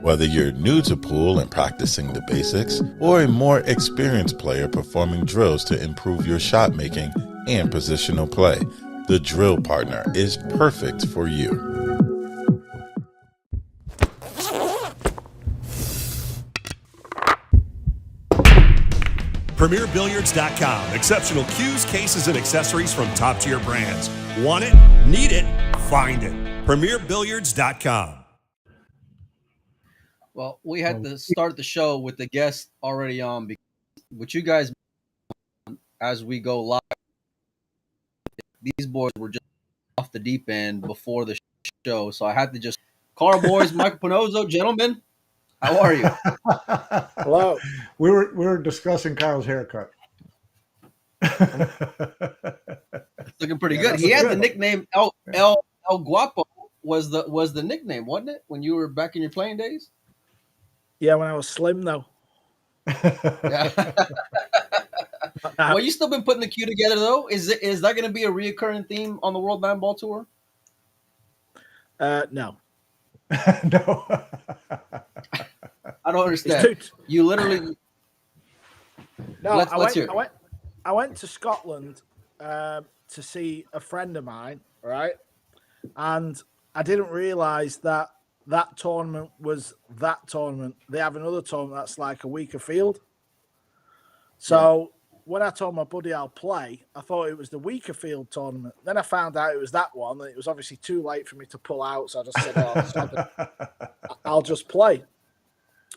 Whether you're new to pool and practicing the basics, or a more experienced player performing drills to improve your shot making and positional play, the Drill Partner is perfect for you. PremierBilliards.com. Exceptional cues, cases, and accessories from top-tier brands. Want it? Need it? Find it. PremierBilliards.com. Well, we had to start the show with the guest already on because with you guys as we go live, these boys were just off the deep end before the show, so I had to just call our boys. Michael Panozzo, gentlemen, how are you? Hello. We were discussing Kyle's haircut. It's looking pretty good. He had the nickname El Guapo was the nickname, wasn't it, when you were back in your playing days? Yeah, when I was slim, though. Well, you still been putting the cue together, though. Is that going to be a reoccurring theme on the World Nine Ball Tour? No. No. I don't understand. You literally. No, let's hear it. I went to Scotland to see a friend of mine, right? And I didn't realise that tournament was that tournament. They have another tournament that's like a weaker field. So when I told my buddy I'll play, I thought it was the weaker field tournament. Then I found out it was that one, and it was obviously too late for me to pull out. So I just said, I'll just play.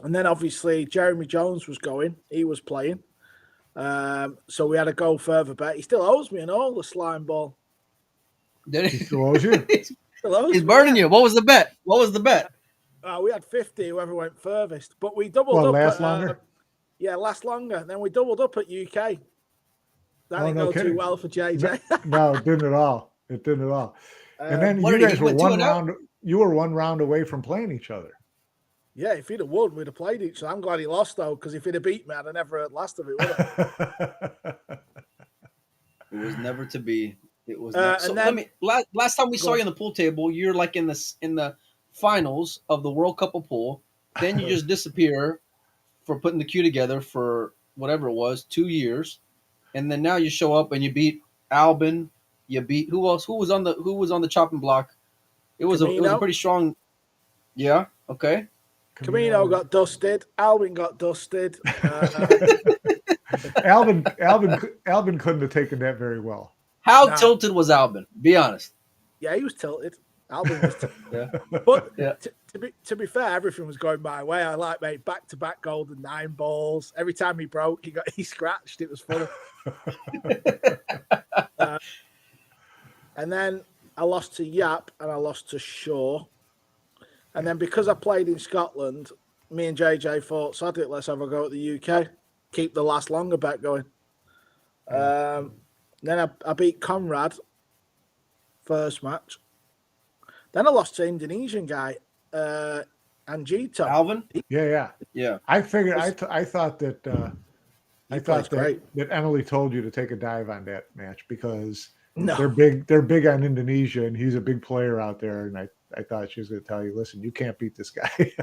And then obviously Jeremy Jones was going. He was playing. So we had to go further bet. He still owes me an all, the slime ball. Did he? He still owes you? He's burning you. What was the bet? We had 50, whoever went furthest. But we doubled up. Last longer? Yeah, last longer. Then we doubled up at UK. That didn't go kidding. too well for JJ. No, it didn't at all. And then you guys were one round. You were one round away from playing each other. Yeah, if he'd have won, we'd have played each other. I'm glad he lost, though, because if he'd have beat me, I'd have never heard last of it, would I? It was never to be. It was. And then, last time we saw you on the pool table, you're like in the finals of the World Cup of Pool. Then you just disappear for putting the cue together for whatever it was, 2 years, and then now you show up and you beat Albin. You beat who else? Who was on the chopping block? It was a pretty strong. Yeah. Okay. Camino got dusted. Albin got dusted. Albin couldn't have taken that very well. How tilted was Albin? Be honest. Yeah, he was tilted. Albin was tilted. Yeah. But to be fair, everything was going my way. I made back-to-back golden 9 balls. Every time he broke, he scratched. It was funny. And then I lost to Yap and I lost to Shaw. And then because I played in Scotland, me and JJ thought, sod it, let's have a go at the UK. Keep the last longer bet going. Then I beat Conrad first match. Then I lost to Indonesian guy, Anjito. Alvin? Yeah. I figured. I thought that. I thought that Emily told you to take a dive on that match because they're big. They're big on Indonesia, and he's a big player out there. And I thought she was going to tell you, listen, you can't beat this guy.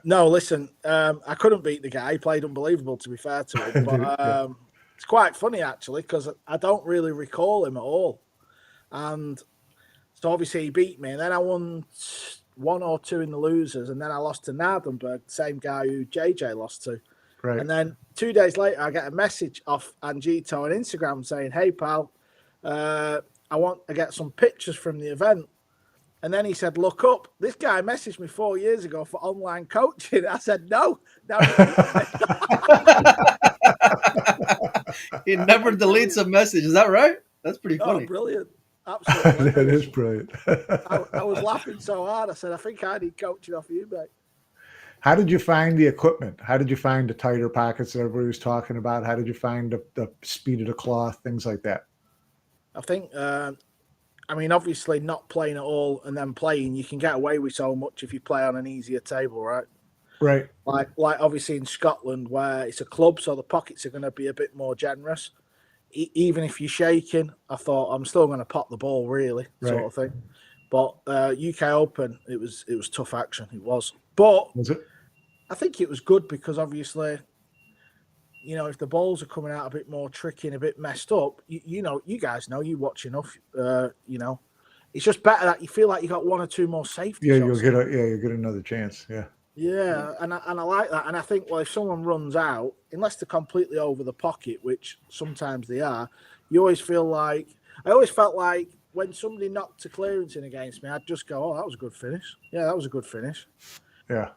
No, listen, I couldn't beat the guy. He played unbelievable, to be fair to him. But it's quite funny, actually, because I don't really recall him at all. And so obviously he beat me. And then I won 1 or 2 in the losers. And then I lost to Nardenberg, the same guy who JJ lost to. Right. And then 2 days later, I get a message off Anjito on Instagram saying, hey, pal, I want to get some pictures from the event. And then he said, look up. This guy messaged me 4 years ago for online coaching. I said, no. He never deletes a message. Is that right? That's pretty funny. Oh, brilliant. Absolutely. That is brilliant. I was laughing so hard. I said, I think I need coaching off you, mate. How did you find the equipment? How did you find the tighter pockets that everybody was talking about? How did you find the speed of the cloth, things like that? I think, I mean, obviously not playing at all and then playing, you can get away with so much if you play on an easier table, right? Right. Like obviously in Scotland where it's a club, so the pockets are going to be a bit more generous. Even if you're shaking, I thought I'm still going to pot the ball, really, sort of thing. But UK Open, it was tough action. It was. But was it? I think it was good because obviously, you know, if the balls are coming out a bit more tricky and a bit messed up, you know, you guys know, you watch enough, you know, it's just better that you feel like you got one or two more safety shots. You'll get another chance. Yeah. Yeah, and I like that. And I think, well, if someone runs out, unless they're completely over the pocket, which sometimes they are, you always feel like, I always felt like when somebody knocked a clearance in against me, I'd just go, oh, that was a good finish. Yeah, that was a good finish. Yeah.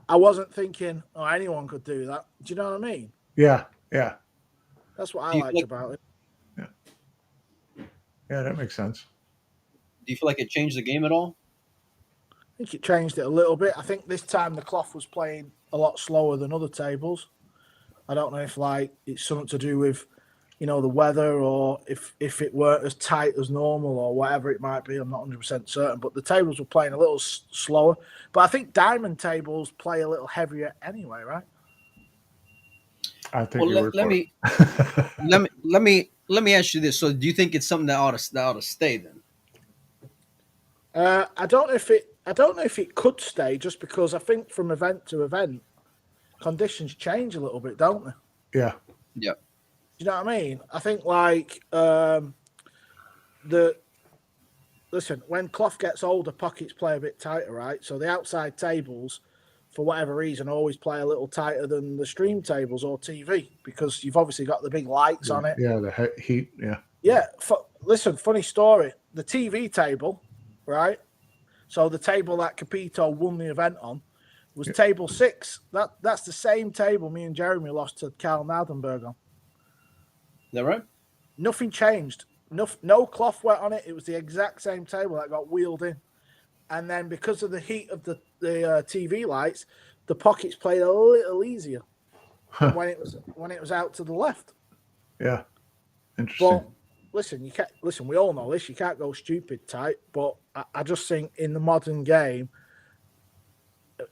I wasn't thinking, oh, anyone could do that. Do you know what I mean? Yeah, yeah. That's what I liked about it. Yeah. Yeah, that makes sense. Do you feel like it changed the game at all? I think it changed it a little bit. I think this time the cloth was playing a lot slower than other tables. I don't know if like it's something to do with, you know, the weather or if it weren't as tight as normal or whatever it might be. I'm not 100% certain, but the tables were playing a little slower. But I think diamond tables play a little heavier anyway, right? I think. Well, let me ask you this. So, do you think it's something that ought to stay then? I don't know if it could stay, just because I think from event to event, conditions change a little bit, don't they? Yeah. Yeah. Do you know what I mean? I think like listen, when cloth gets older, pockets play a bit tighter, right? So the outside tables, for whatever reason, always play a little tighter than the stream tables or TV because you've obviously got the big lights on it. Yeah, the heat. Yeah. Yeah. Listen, funny story. The TV table, right? So the table that Capito won the event on was table 6. That's the same table me and Jeremy lost to Carl Naudenberg on. Is that right? Nothing changed. No cloth went on it. It was the exact same table that got wheeled in. And then because of the heat of the TV lights, the pockets played a little easier when it was out to the left. Yeah. Interesting. But listen, we all know this. You can't go stupid tight, but I just think in the modern game,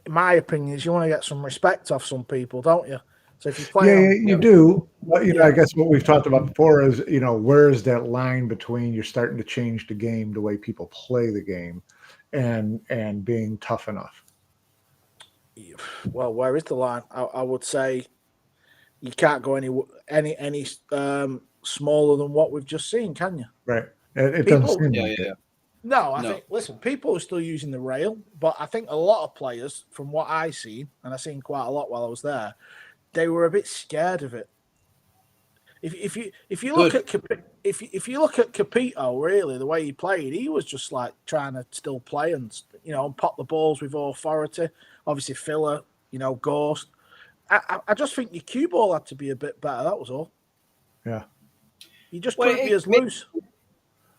in my opinion, is you want to get some respect off some people, don't you? So if you play, you do. But know, I guess what we've talked about before is, where is that line between you're starting to change the game, the way people play the game, and being tough enough? Well, where is the line? I would say you can't go any smaller than what we've just seen, can you? Right. It doesn't seem like it. No, I think, listen, people are still using the rail, but I think a lot of players, from what I seen, and I seen quite a lot while I was there, they were a bit scared of it. If you look at Capito, really, the way he played, he was just like trying to still play and pop the balls with authority. Obviously, filler, ghost. I just think your cue ball had to be a bit better. That was all. Yeah. You just couldn't be as loose.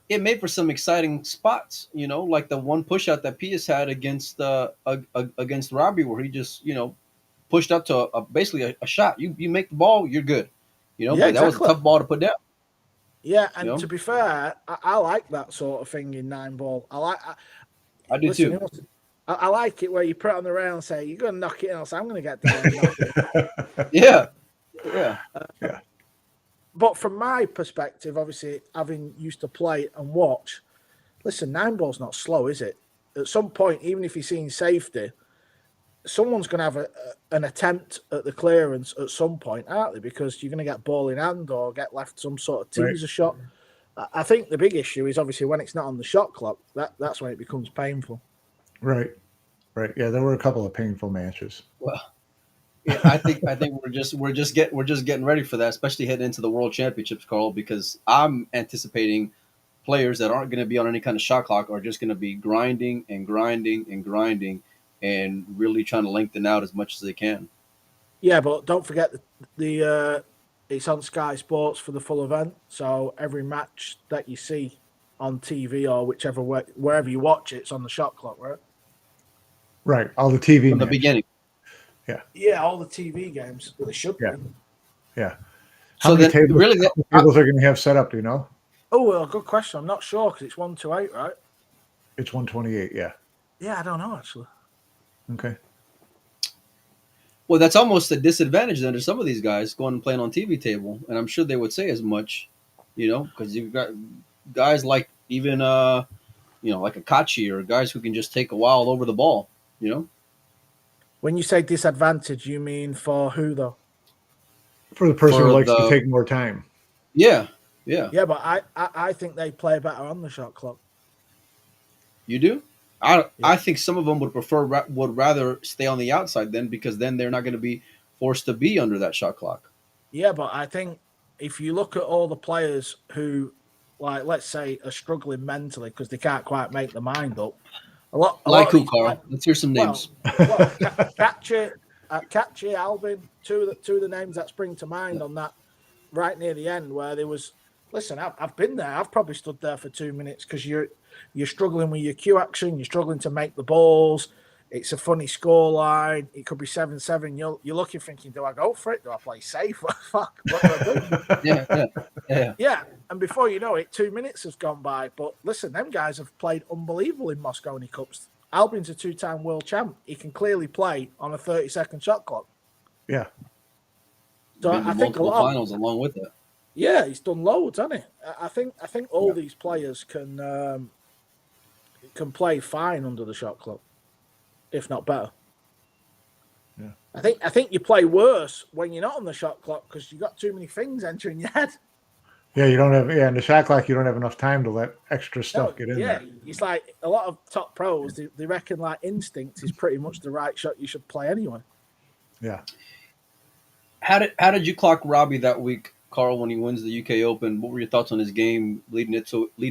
It made for some exciting spots, like the one push out that Pius had against Robbie, where he just pushed up to basically a shot. You make the ball, you're good. But exactly. That was a tough ball to put down. Yeah, and to be fair, I like that sort of thing in 9-ball. I do too. I like it where you put it on the rail and say, you're going to knock it in. I'll say, I'm going to get down and knock it. Yeah. Yeah. But from my perspective, obviously, having used to play and watch, listen, 9-ball's not slow, is it? At some point, even if you're seeing safety, someone's going to have an attempt at the clearance at some point, aren't they? Because you're going to get ball in hand or get left some sort of teaser shot. I think the big issue is obviously when it's not on the shot clock, that's when it becomes painful. Right. Yeah, there were a couple of painful matches. Well, yeah, I think we're just getting ready for that, especially heading into the World Championships, Carl, because I'm anticipating players that aren't going to be on any kind of shot clock are just going to be grinding and really trying to lengthen out as much as they can. Yeah, but don't forget the it's on Sky Sports for the full event, so every match that you see on TV or wherever you watch it, it's on the shot clock, right? Right, all the TV from the beginning. Yeah, all the TV games. Well, they should be. Yeah. How many tables are going to have set up? Do you know? Oh, well, good question. I'm not sure because it's 1 to 8, right? It's 128. Yeah. Yeah, I don't know actually. Okay. Well, that's almost a disadvantage then to some of these guys going and playing on TV table, and I'm sure they would say as much, because you've got guys like even like a Kachi or guys who can just take a while over the ball. When you say disadvantage, you mean for who though? For the person who likes to take more time. Yeah. But I think they play better on the shot clock. You do? I think some of them would rather stay on the outside then, because then they're not going to be forced to be under that shot clock. Yeah, but I think if you look at all the players who, like, let's say, are struggling mentally because they can't quite make their mind up. A lot who, Carl? Let's hear some names. Catchy, Albin, two of the names that spring to mind on that right near the end where there was. Listen, I've been there. I've probably stood there for 2 minutes because you're struggling with your cue action. You're struggling to make the balls. It's a funny score line. It could be 7-7. You're looking, thinking, do I go for it? Do I play safe? Fuck, what do I do? Yeah. And before you know it, 2 minutes has gone by. But listen, them guys have played unbelievable in Mosconi Cups. Albin's a 2-time world champ. He can clearly play on a 30-second shot clock. Yeah. So I think a lot finals along with it. Yeah, he's done loads, hasn't he? I think all these players can play fine under the shot clock, if not better. Yeah. I think you play worse when you're not on the shot clock because you've got too many things entering your head. Yeah, you don't have. Yeah, in the shot clock, you don't have enough time to let extra stuff get in there. Yeah, it's like a lot of top pros. They reckon like instinct is pretty much the right shot you should play anyway. Yeah. How did you clock Robbie that week, Carl, when he wins the UK Open? What were your thoughts on his game leading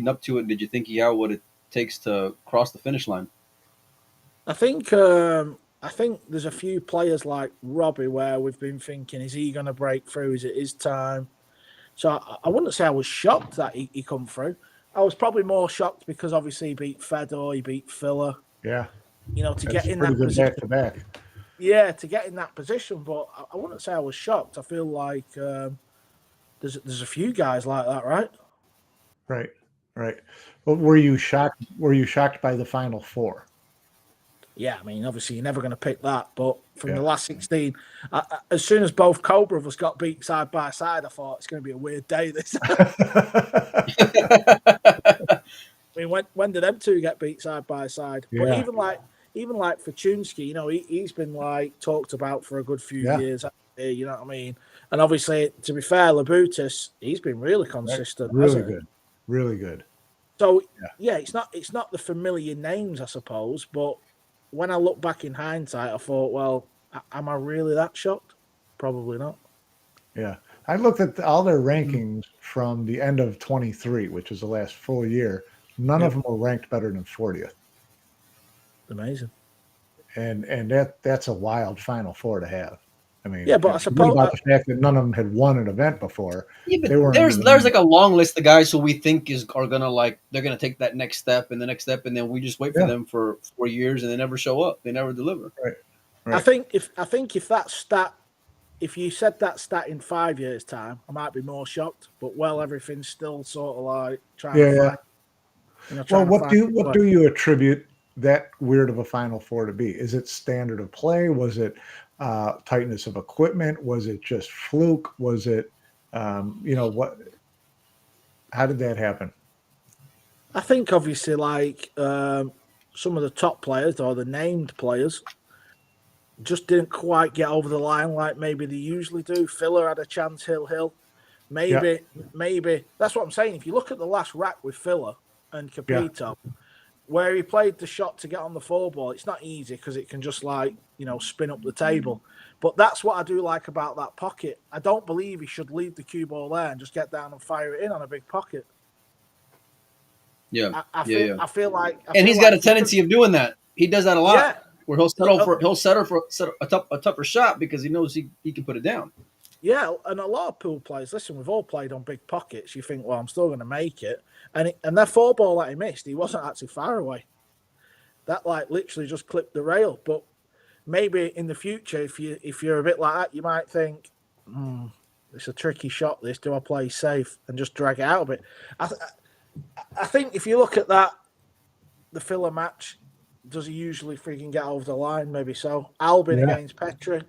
up to it? Did you think he had what it takes to cross the finish line? I think there's a few players like Robbie where we've been thinking, is he going to break through? Is it his time? So I wouldn't say I was shocked that he come through. I was probably more shocked because obviously he beat Fedor, he beat Filler. Yeah. To get in that position. Back to back. Yeah, to get in that position. But I wouldn't say I was shocked. I feel like there's a few guys like that, right? Right. Well, were you shocked by the Final Four? Yeah, I mean, obviously you're never going to pick that. But from the last 16, as soon as both Cobra of us got beat side by side, I thought it's going to be a weird day this. I mean, when did them two get beat side by side? Yeah. But even like Fortunsky, he's been like talked about for a good few years. You know what I mean? And obviously, to be fair, Labutis, he's been really consistent. Really good. So it's not the familiar names, I suppose, but when I look back in hindsight, I thought, well, am I really that shocked? Probably not. Yeah. I looked at all their rankings from the end of 23, which is the last full year. None of them were ranked better than 40th. Amazing. And that's a wild Final Four to have. I mean, but I suppose about the fact that none of them had won an event before. Yeah, but there's like a long list of guys who we think are gonna they're gonna take that next step and the next step, and then we just wait for them for 4 years and they never show up. They never deliver. Right. I think if that stat, if you said that stat in 5 years' time, I might be more shocked. But everything's still sort of like trying to find. Well, what do you attribute that weird of a Final Four to be? Is it standard of play? Was it tightness of equipment? Was it just fluke? Was it, what? How did that happen? I think obviously like some of the top players or the named players just didn't quite get over the line like maybe they usually do. Filler had a chance, Hill. Maybe that's what I'm saying. If you look at the last rack with Filler and Capito, where he played the shot to get on the 4-ball, it's not easy because it can just spin up the table. But that's what I do like about that pocket. I don't believe he should leave the cue ball there and just get down and fire it in on a big pocket. Yeah, I feel like, he's got a tendency of doing that. He does that a lot. Yeah. Where he'll settle for a tougher shot because he knows he can put it down. Yeah, and a lot of pool players. Listen, we've all played on big pockets. You think, well, I'm still going to make it, and that 4-ball that he missed, he wasn't actually far away. That literally just clipped the rail. But maybe in the future, if you're a bit like that, you might think, it's a tricky shot. This, do I play safe and just drag it out a bit? I think if you look at that, the filler match, does he usually freaking get over the line? Maybe so. Albin against Petri,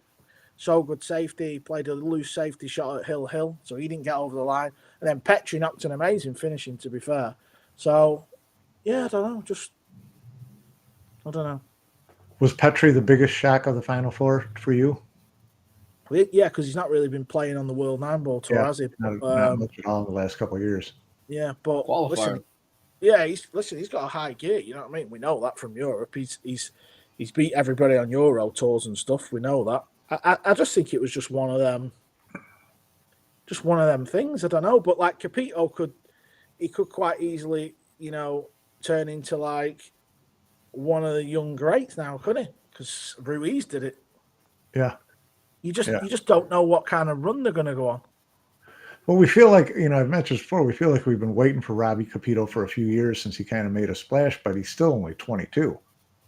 so good safety. He played a loose safety shot at Hill, so he didn't get over the line. And then Petri knocked an amazing finishing, to be fair. So, yeah, I don't know. I don't know. Was Petri the biggest shock of the Final Four for you? Yeah, because he's not really been playing on the World 9-Ball Tour, has he? Not much at all in the last couple of years. Yeah, but Qualifier. Listen, he's got a high gear. You know what I mean? We know that from Europe. He's beat everybody on Euro tours and stuff. We know that. I just think it was just one of them things. I don't know, but like Capito could quite easily, turn into like one of the young greats now, couldn't he? Because Reyes did it. Yeah. You just don't know what kind of run they're going to go on. Well, we feel like, I've mentioned before, we feel like we've been waiting for Robbie Capito for a few years since he kind of made a splash, but he's still only 22.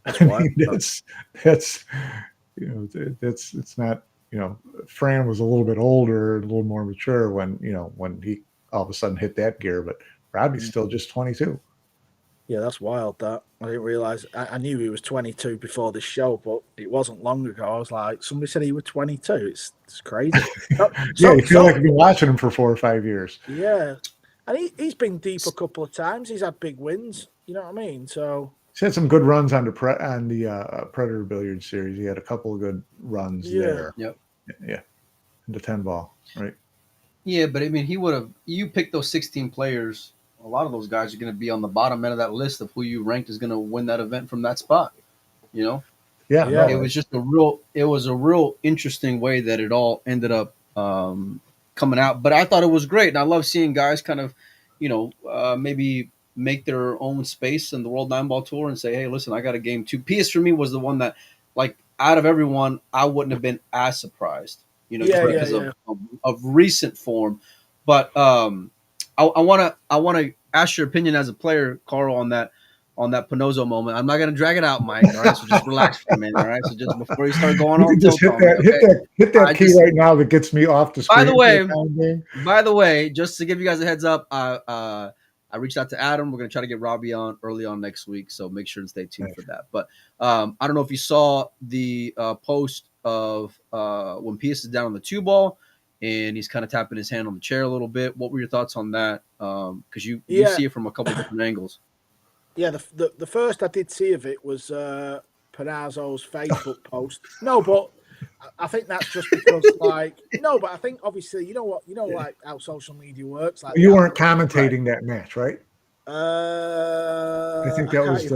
That's it's not, Fran was a little bit older, a little more mature when he all of a sudden hit that gear, but Robbie's still just 22. Yeah, that's wild, that. I didn't realize. I knew he was 22 before this show, but it wasn't long ago. I was like, somebody said he was 22. It's crazy. You feel like you've been watching him for 4 or 5 years. Yeah. And he's been deep a couple of times. He's had big wins. You know what I mean? So he's had some good runs on the Predator Billiards series. He had a couple of good runs there. Yep. Yeah. The 10 ball, right? Yeah, but I mean, you picked those 16 players. A lot of those guys are going to be on the bottom end of that list of who you ranked is going to win that event from that spot. Yeah. It was just a real interesting way that it all ended up coming out. But I thought it was great, and I love seeing guys kind of, maybe make their own space in the World 9-Ball Tour and say, hey, listen, I got a game too. PS for me was the one that, like, out of everyone, I wouldn't have been as surprised, because of recent form. But I want to ask your opinion as a player, Carl, on that Panozzo moment. I'm not going to drag it out, Mike. All right, so just relax for a minute. All right, so just before you start going on, just hit that key right now that gets me off the screen. By the way, just to give you guys a heads up, I reached out to Adam. We're going to try to get Robbie on early on next week, so make sure to stay tuned for that. But I don't know if you saw the post of when Pius is down on the 2-ball. And he's kind of tapping his hand on the chair a little bit. What were your thoughts on that? Because you see it from a couple different angles. Yeah, the first I did see of it was Panazzo's Facebook post. No, but I think that's just because, but I think obviously, like how social media works. Like you weren't commentating that match, right? I think that was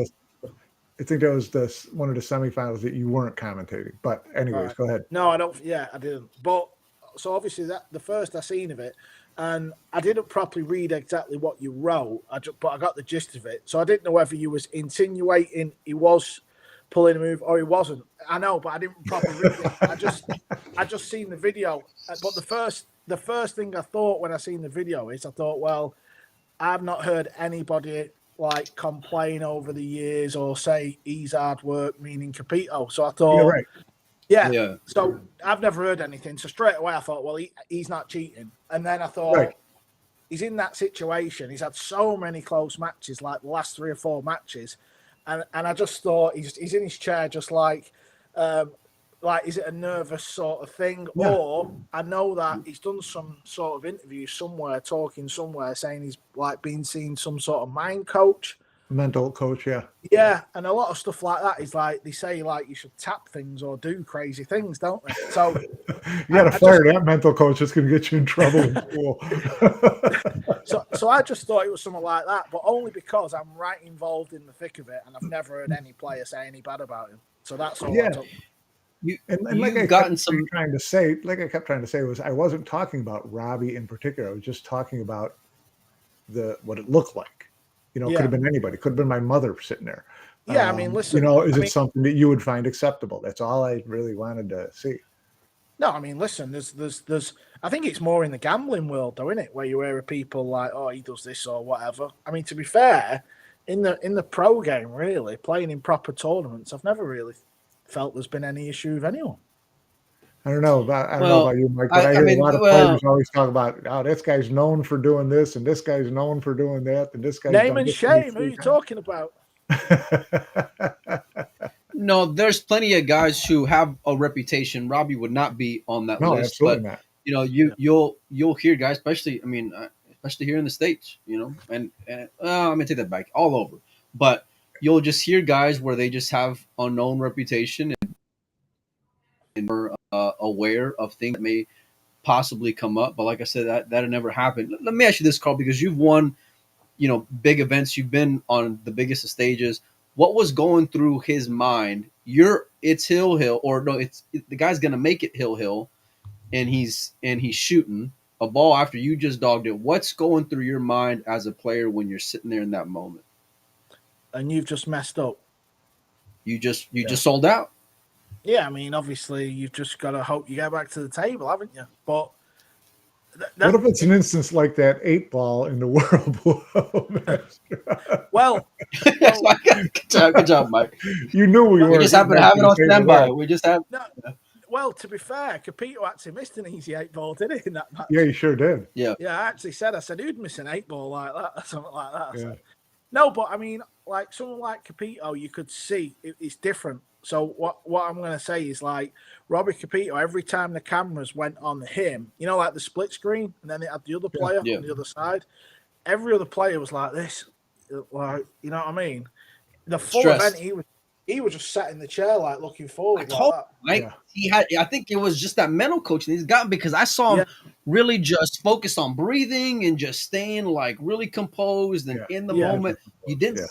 one of the semifinals that you weren't commentating. But anyways, go ahead. No, I don't. Yeah, I didn't. But so obviously that the first I seen of it, and I didn't properly read exactly what you wrote, but I got the gist of it. So I didn't know whether you was insinuating he was pulling a move or he wasn't. I know, but I didn't properly read it. I just seen the video. But the first thing I thought when I seen the video is I thought, well, I've not heard anybody like complain over the years or say he's hard work, meaning Capito. So I thought, you're right. Yeah. So I've never heard anything. So straight away I thought, well, he's not cheating. And then I thought, he's in that situation. He's had so many close matches, like the last 3 or 4 matches. And I just thought he's in his chair just like, is it a nervous sort of thing? Yeah. Or I know that he's done some sort of interview somewhere, talking somewhere, saying he's like been seeing some sort of mind coach. Mental coach, yeah. Yeah, and a lot of stuff like that is like they say like you should tap things or do crazy things, don't they? So you got to fire that mental coach. It's going to get you in trouble in school. So I just thought it was something like that, but only because I'm right involved in the thick of it, and I've never heard any player say any bad about him. So that's all. Yeah. Like I kept trying to say was I wasn't talking about Robbie in particular. I was just talking about what it looked like. Could have been anybody. Could have been my mother sitting there. Yeah, I mean, listen. Is it something that you would find acceptable? That's all I really wanted to see. No, I mean, listen. There's. I think it's more in the gambling world, though, isn't it? Where you hear of people like, oh, he does this or whatever. I mean, to be fair, in the pro game, really playing in proper tournaments, I've never really felt there's been any issue with anyone. I don't know about you, Mike, but I hear a lot of players always talk about, oh, this guy's known for doing this, and this guy's known for doing that, and this guy's name and shame. Who are you talking about? No, there's plenty of guys who have a reputation. Robbie would not be on that list, absolutely but not. You know, you'll hear guys, especially here in the States, you know, and I'm gonna take that back, all over, but you'll just hear guys where they just have unknown reputation and are aware of things that may possibly come up. But like I said, that never happened. Let me ask you this, Carl, because you've won, you know, big events. You've been on the biggest of stages. What was going through his mind? It's hill, or no, the guy's gonna make it hill, and he's shooting a ball after you just dogged it. What's going through your mind as a player when you're sitting there in that moment? And you've just messed up. You just sold out. Yeah, I mean, obviously, you've just got to hope you get back to the table, haven't you? But what if it's an instance like that 8-ball in the whirlpool? Well, good job, Mike. You knew we were. We just happen to have it on standby. We just have. No, well, to be fair, Capito actually missed an easy 8-ball, didn't he, in that match? Yeah, he sure did. Yeah. Yeah, I actually said, who'd miss an 8-ball like that or something like that? Yeah. So, no, but I mean, like someone like Capito, you could see it's different. So what I'm going to say is, like, Robbie Capito, every time the cameras went on him, you know, like the split screen, and then they had the other player on the other side, every other player was like this, like, you know what I mean? The full event, he was just sat in the chair, like, looking forward. He had. I think it was just that mental coaching he's gotten, because I saw him really just focus on breathing and just staying, like, really composed and in the moment. You didn't.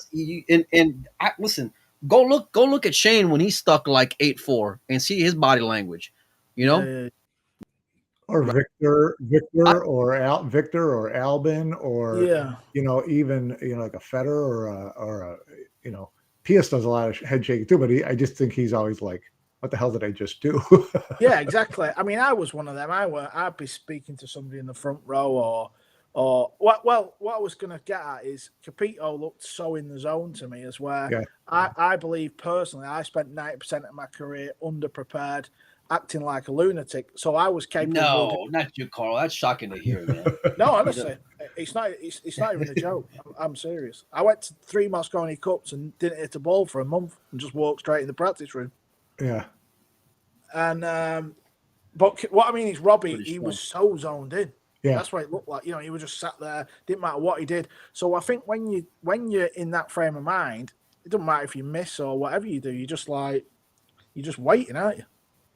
Listen. Go look at Shane when he's stuck like 8-4 and see his body language, you know. Or Victor or Albin, or you know, even, you know, like a Federer or a you know, Pius does a lot of head shaking too, but I just think he's always like, what the hell did I just do? Yeah, exactly. I mean, I was one of them. I'd be speaking to somebody in the front row or what I was going to get at is Capito looked so in the zone to me, as where I believe personally I spent 90% of my career underprepared, acting like a lunatic. So I was capable. No, not you, Carl. That's shocking to hear, man. No, honestly, it's not even a joke. I'm serious. I went to 3 Mosconi Cups and didn't hit a ball for a month and just walked straight in the practice room. Yeah. And but what I mean is Robbie, he was so zoned in. Yeah, that's what it looked like. You know, he was just sat there. Didn't matter what he did. So I think when you're in that frame of mind, it doesn't matter if you miss or whatever you do. You're just waiting, aren't you?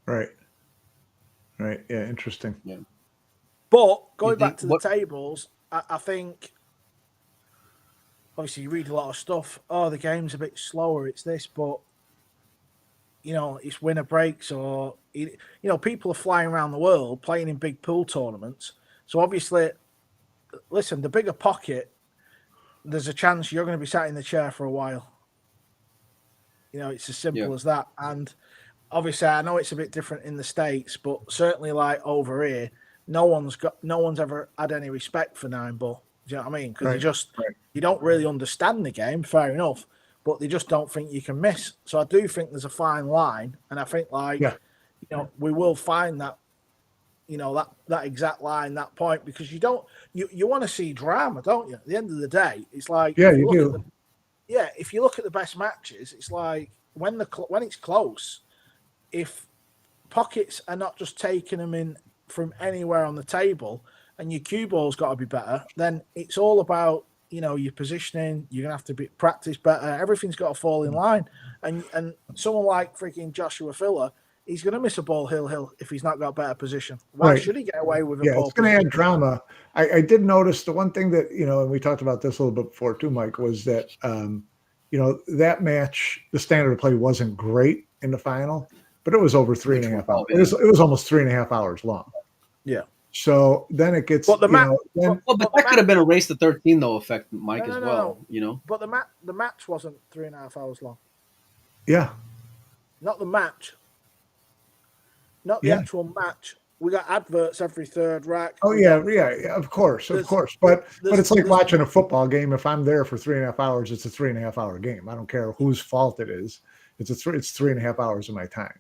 Right. Yeah. Interesting. Yeah. But going back to the tables, I think obviously you read a lot of stuff. Oh, the game's a bit slower. It's this, but you know, it's winner breaks, or you know, people are flying around the world playing in big pool tournaments. So obviously, listen, the bigger pocket, there's a chance you're going to be sat in the chair for a while. You know, it's as simple as that. And obviously, I know it's a bit different in the States, but certainly like over here, no one's ever had any respect for 9-ball. Do you know what I mean? Because you don't really understand the game, fair enough, but they just don't think you can miss. So I do think there's a fine line, and I think you know, we will find that. You know, that exact line, that point, because you want to see drama, don't you? At the end of the day, it's like you do. If you look at the best matches, it's like when it's close, if pockets are not just taking them in from anywhere on the table, and your cue ball's got to be better, then it's all about, you know, your positioning. You're gonna have to practice better. Everything's got to fall in line, and someone like freaking Joshua Filler. He's going to miss a ball hill if he's not got better position. Why should he get away with a ball? It's going to add drama. I did notice the one thing that, you know, and we talked about this a little bit before too, Mike, was that, you know, that match, the standard of play wasn't great in the final, but it was over 3.5 hours. It was almost 3.5 hours long. Yeah. So then it gets, but that could have been a race to 13 though effect, Mike, as well. You know, but the match wasn't 3.5 hours long. Yeah. Not the match. Not the actual match. We got adverts every third rack. Oh yeah, of course. But it's like watching a football game. If I'm there for 3.5 hours, it's a 3.5 hour game. I don't care whose fault it is. It's 3.5 hours of my time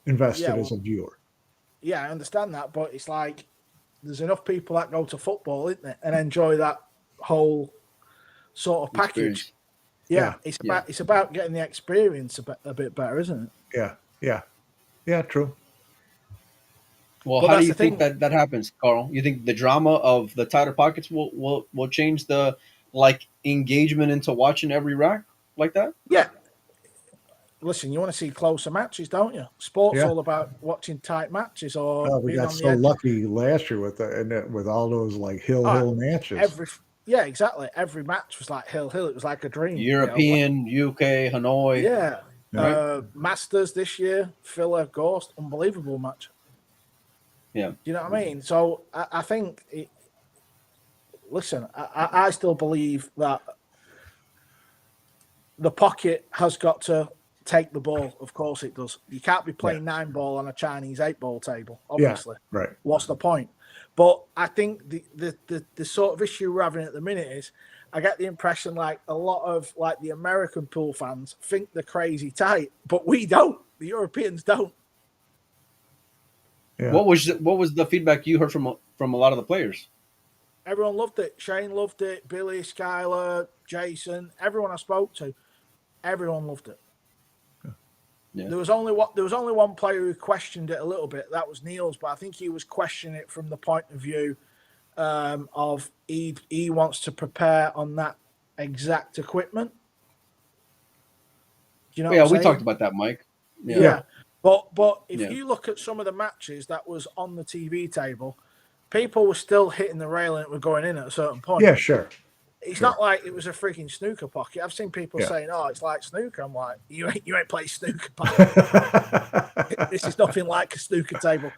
invested as a viewer. Yeah, I understand that, but it's like there's enough people that go to football, isn't there, and enjoy that whole sort of package. Yeah, it's about getting the experience a bit better, isn't it? Yeah, true. Well, how do you think that happens, Carl? You think the drama of the tighter pockets will change the engagement into watching every rack like that? Yeah. Listen, you want to see closer matches, don't you? Sport's all about watching tight matches. Or we got so lucky last year with all those hill matches. Exactly. Every match was like hill. It was like a dream. European, UK, Hanoi. Yeah. Right? Masters this year, Filler, Ghost, unbelievable match. Yeah. Do you know what I mean? So I think, listen, I still believe that the pocket has got to take the ball. Of course it does. You can't be playing 9-ball on a Chinese 8-ball table, obviously. Yeah, right. What's the point? But I think the sort of issue we're having at the minute is I get the impression a lot of the American pool fans think they're crazy tight, but we don't. The Europeans don't. Yeah. What was the feedback you heard from a lot of the players? Everyone loved it. Shane loved it. Billy, Skylar, Jason, everyone I spoke to, everyone loved it. Yeah. There was only one player who questioned it a little bit. That was Niels, but I think he was questioning it from the point of view of he wants to prepare on that exact equipment. Do you know? Yeah, we talked about that, Mike. Yeah. But if you look at some of the matches that was on the TV table, people were still hitting the rail and it was going in at a certain point. Yeah, sure. It's not like it was a freaking snooker pocket. I've seen people saying, "Oh, it's like snooker." I'm like, "You ain't played snooker pocket. This is nothing like a snooker table."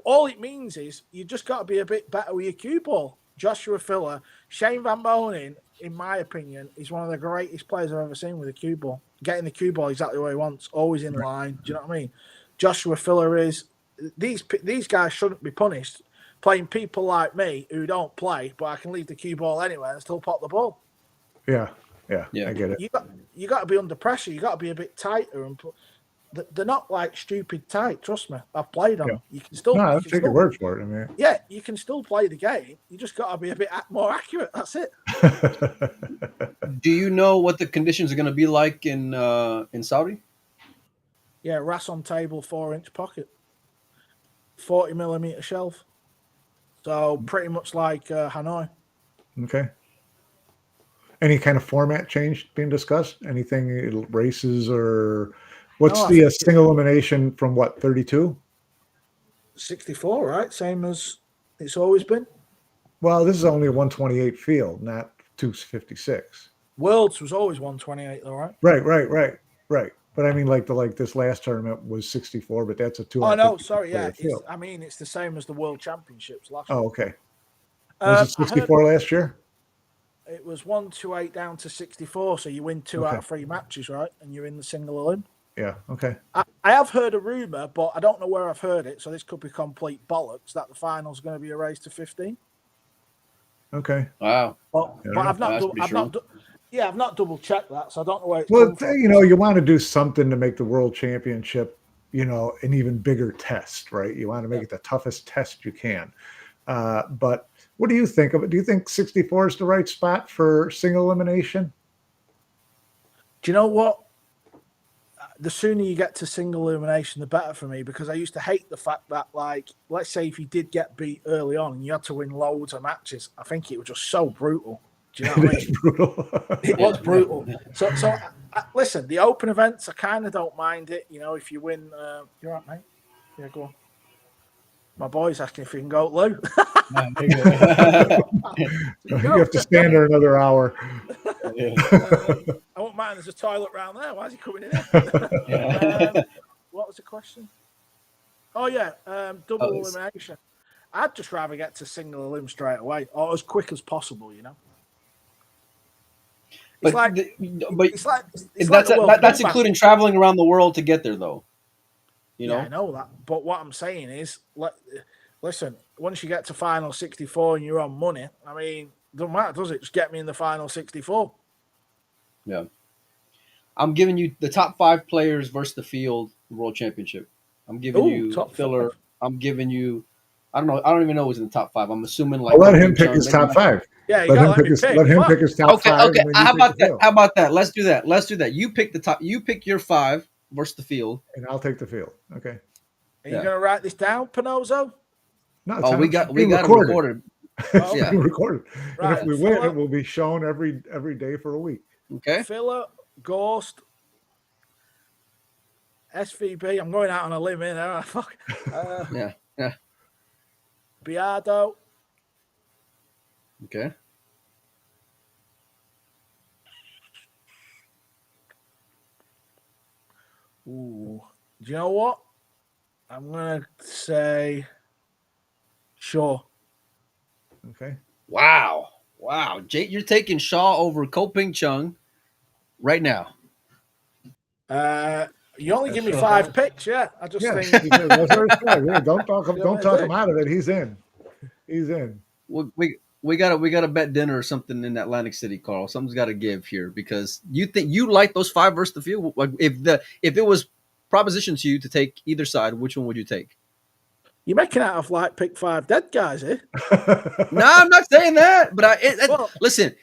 All it means is you just got to be a bit better with your cue ball. Joshua Filler, Shane Van Bonen, in my opinion, is one of the greatest players I've ever seen with a cue ball. Getting the cue ball exactly where he wants, always in line. Do you know what I mean? Joshua Filler is these guys shouldn't be punished. Playing people like me who don't play, but I can leave the cue ball anywhere and still pop the ball. Yeah, I get it. You got to be under pressure. You got to be a bit tighter, and they're not stupid tight. Trust me, I've played them. You can still. No, I'll take your word for it. I mean, yeah, you can still play the game. You just got to be a bit more accurate. That's it. Do you know what the conditions are going to be like in Saudi? Yeah, RAS on table, 4-inch pocket, 40mm shelf. So pretty much like Hanoi. Okay. Any kind of format change being discussed? Anything races or what's the single elimination from 32? 64, right? Same as it's always been. Well, this is only a 128 field, not 256. Worlds was always 128, though, right? Right. But I mean, this last tournament was 64, but that's a 2. Oh no, sorry, yeah. It's the same as the World Championships last year. Oh, okay. Was it 64 last year? It was 128 down to 64, so you win 2 out of 3 matches, right? And you're in the single elim. Yeah. Okay. I have heard a rumor, but I don't know where I've heard it, so this could be complete bollocks that the final's going to be a race to 15. Okay. Wow. But I've not double checked that, so I don't know where it's you want to do something to make the World Championship, an even bigger test, right? You want to make it the toughest test you can. But what do you think of it? Do you think 64 is the right spot for single elimination? Do you know what? The sooner you get to single elimination, the better for me, because I used to hate the fact that, let's say if you did get beat early on and you had to win loads of matches, I think it was just so brutal. Do you know what I mean? Brutal. It was brutal. So listen, the open events, I kind of don't mind it. If you win, you're right, mate. Yeah, go on. My boy's asking if he can go to loo. You have to stand there another hour. I won't mind. There's a toilet round there. Why is he coming in here? What was the question? Oh, yeah. Double elimination. I'd just rather get to single elim straight away, or as quick as possible, That's including traveling around the world to get there, though. Yeah, I know that. But what I'm saying is, listen, once you get to final 64 and you're on money, doesn't matter, does it? Just get me in the final 64. Yeah. I'm giving you the top 5 players versus the field world championship. I'm giving you top filler. 5. I'm giving you. I don't know. I don't even know who's in the top 5. I'm assuming I'll let him pick Chung, his top 5. Yeah, let him pick his top 5. Okay. How about that? How about that? Let's do that. You pick the top. You pick your 5 versus the field, and I'll take the field. Okay. Are you going to write this down, Panozzo? No, we got it recorded. It's being recorded. Right, and if we win, it will be shown every day for a week. Okay. Filler, Ghost, SVB. I'm going out on a limb here. Fuck. Yeah. Biardo. Okay. Ooh. Do you know what? I'm going to say Shaw. Okay. Wow. Jake, you're taking Shaw over Koping Chung right now. You only give me 5 picks, yeah. I just think that's very fair. Yeah, don't talk him out of it. He's in. We gotta bet dinner or something in Atlantic City, Carl. Something's got to give here because you think you like those 5 versus the field. Like if it was proposition to you to take either side, which one would you take? You're making out of like pick 5 dead guys, eh? No, I'm not saying that. But listen,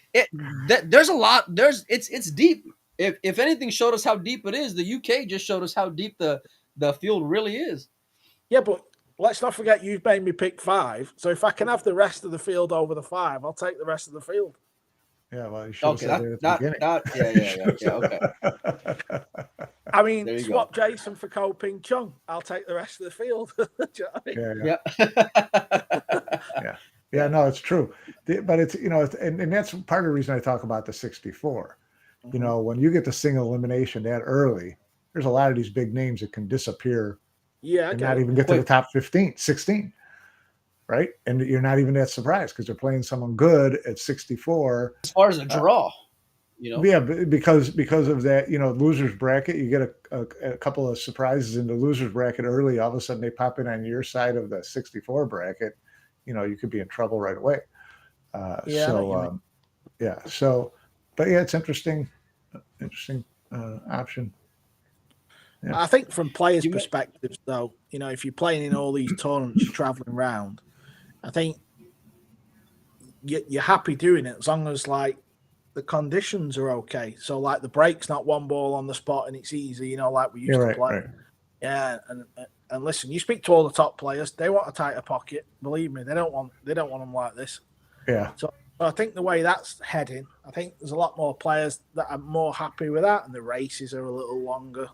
there's a lot. It's deep. If anything showed us how deep it is, the UK just showed us how deep the field really is. Yeah, but let's not forget you've made me pick 5. So if I can have the rest of the field over the 5, I'll take the rest of the field. Yeah, well, you should have said it at the beginning. Yeah. I mean, swap Jason for Koping Chung. I'll take the rest of the field. Do you know what I mean? Yeah. No, it's true. But it's, and that's part of the reason I talk about the 64. Mm-hmm. When you get to single elimination that early, there's a lot of these big names that can disappear and not even get to the top 16, right? And you're not even that surprised because they're playing someone good at 64. As far as a draw, Yeah, because of that, losers bracket, you get a couple of surprises in the losers bracket early. All of a sudden, they pop in on your side of the 64 bracket. You could be in trouble right away. But it's interesting option. Yeah. I think from players' perspectives, though, if you're playing in all these tournaments, traveling around, I think you're happy doing it as long as like the conditions are okay. So like the break's not one ball on the spot and it's easy, like we used to play. Right. Yeah, and listen, you speak to all the top players, they want a tighter pocket. Believe me, they don't want them like this. Yeah. So I think the way that's heading, I think there's a lot more players that are more happy with that, and the races are a little longer.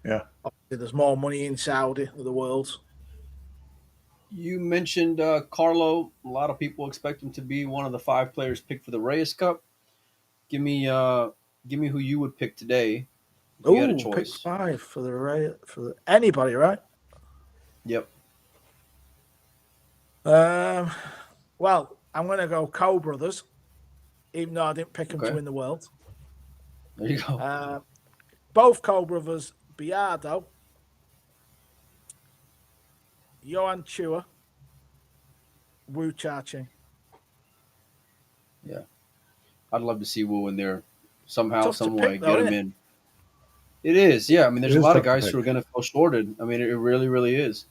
Yeah. Obviously, there's more money in Saudi of the world. You mentioned Carlo. A lot of people expect him to be one of the 5 players picked for the Reyes Cup. Give me who you would pick today. Oh, pick 5 for the Reyes for anybody, right? Yep. Well, I'm going to go Cole brothers, even though I didn't pick them to win the world. There you go. Both Cole brothers, Biardo, Johan Chua, Wu Cha-Ching. Yeah. I'd love to see Wu in there somehow, some way, get him in. It is, yeah. I mean, there's a lot of guys who are going to feel shorted. I mean, it really, really is,